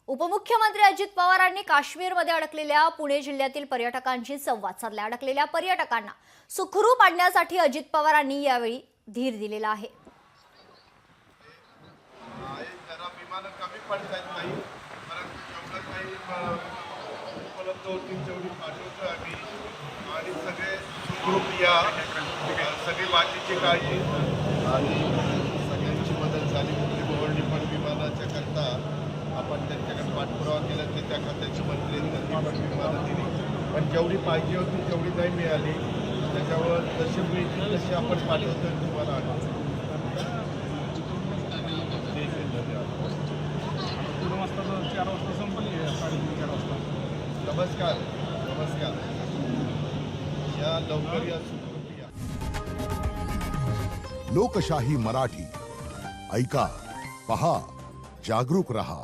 उपमुख्यमंत्री अजित पवारांनी काश्मीरमध्ये अडकलेल्या पुणे जिल्ह्यातील पर्यटकांशी संवाद साधला। अडकलेल्या पर्यटकांना सुखरूप आणण्यासाठी अजित पवारांनी यावेळी धीर दिलेला आहे। विमानं कमी पडतात नाही, परंतु जेवढं काही उपलब्ध होतील तेवढी पाठवतो आम्ही आणि सगळे सुखरूप या, सगळी बाकीची काळजी आणि सगळ्यांची मदत झाली। मोहर्णी पण विमानाच्या करता आपण त्यांच्याकडे पाठपुरावा केला, त्या खात्याचे मंत्री त्यांनी विमानं दिली, पण जेवढी पाहिजे होती तेवढी नाही मिळाली। त्याच्यावर जसे मिळतील तसे आपण पाठवतो तुम्हाला। नमस्कार नमस्कार, या लवकर या, सुखरूप या। लोकशाही मराठी ऐका, पहा, जागरूक रहा।